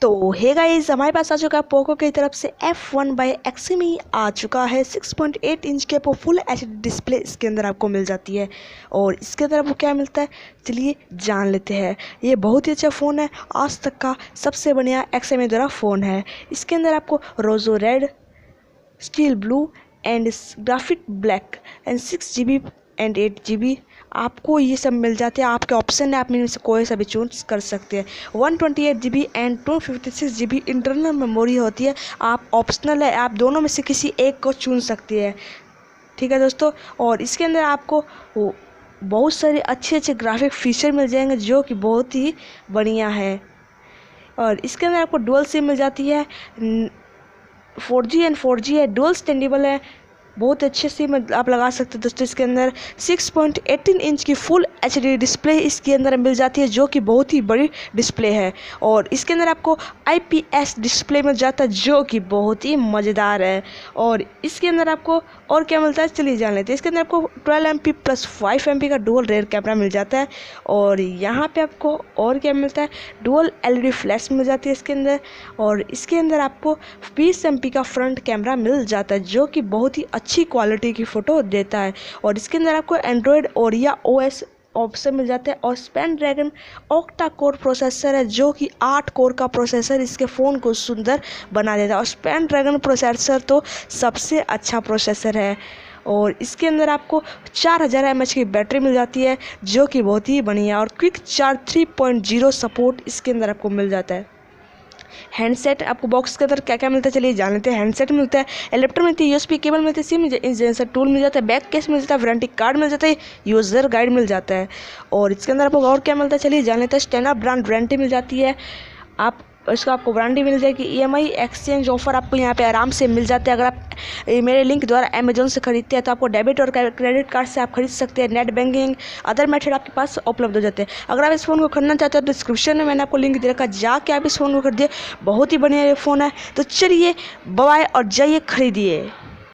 तो hey guys, हमारे पास आ चुका है पोको की तरफ से F1 बाई एक्समी आ चुका है। 6.8 इंच के आपको फुल एचडी डिस्प्ले इसके अंदर आपको मिल जाती है। और इसके अंदर आपको क्या मिलता है चलिए जान लेते हैं। ये बहुत ही अच्छा फ़ोन है, आज तक का सबसे बढ़िया एक्समी द्वारा फ़ोन है। इसके अंदर आपको rosso red, steel blue and graphic black and 6GB and 8GB आपको ये सब मिल जाते हैं। आपके ऑप्शन है, आप इनमें से कोई सा भी चूज कर सकते हैं। 128GB and 256GB internal memory होती है। आप ऑप्शनल है, आप दोनों में से किसी एक को चुन सकते हैं। ठीक है दोस्तों, और इसके अंदर आपको बहुत सारे अच्छे अच्छे ग्राफिक फीचर मिल जाएंगे जो कि बहुत ही बढ़िया है। और इसके अंदर आपको डुअल सिम मिल जाती है, 4G एंड 4G है, डुअल स्टैंडेबल है, बहुत अच्छे से आप लगा सकते हैं दोस्तों। इसके अंदर 6.18 इंच की फुल एचडी डिस्प्ले इसके अंदर मिल जाती है जो कि बहुत ही बड़ी डिस्प्ले है। और इसके अंदर आपको IPS डिस्प्ले मिल जाता है जो कि बहुत ही मज़ेदार है। और इसके अंदर आपको और क्या मिलता है चलिए जान लेते हैं। इसके अंदर आपको 12MP प्लस 5MP का डुअल रेयर कैमरा मिल जाता है। और यहाँ पे आपको और क्या मिलता है, डुअल LED फ्लैश मिल जाती है इसके अंदर। और इसके अंदर आपको 20MP का फ्रंट कैमरा मिल जाता है जो कि बहुत ही अच्छी क्वालिटी की फ़ोटो देता है। और इसके अंदर आपको एंड्रॉयड और या OS ऑप्शन मिल जाते हैं। और स्नैपड्रैगन ऑक्टा कोर प्रोसेसर है जो कि 8 कोर का प्रोसेसर इसके फ़ोन को सुंदर बना देता है। और स्नैपड्रैगन प्रोसेसर तो सबसे अच्छा प्रोसेसर है। और इसके अंदर आपको 4000 mAh की बैटरी मिल जाती है जो कि बहुत ही बढ़िया। और क्विक चार्ज 3.0 सपोर्ट इसके अंदर आपको मिल जाता है। हैंडसेट आपको बॉक्स के अंदर क्या क्या मिलता है चलिए जान लेते हैं। हैंडसेट मिलता है, एडेप्टर मिलती है, USB केबल मिलती है, सिम इंजेक्शन टूल मिल जाता है, बैक केस मिल जाता है, वारंटी कार्ड मिल जाता है, यूज़र गाइड मिल जाता है। और इसके अंदर आपको और क्या मिलता है चलिए जान लेते हैं। स्टैंडर्ड ब्रांड वारंटी मिल जाती है, आप इसका आपको वारंटी मिल जाएगी। EMI एक्सचेंज ऑफर आपको यहाँ पे आराम से मिल जाते हैं। अगर आप मेरे लिंक द्वारा अमेजोन से खरीदते हैं तो आपको डेबिट और क्रेडिट कार्ड से आप खरीद सकते हैं। नेट बैंकिंग अदर मेथड आपके पास उपलब्ध हो जाते हैं। अगर आप इस फ़ोन को खरीदना चाहते हैं तो डिस्क्रिप्शन में मैंने आपको लिंक दे रखा, जाके आप इस फ़ोन को खरीदिए, बहुत ही बढ़िया ये फ़ोन है। तो चलिए बाय और जाइए खरीदिए।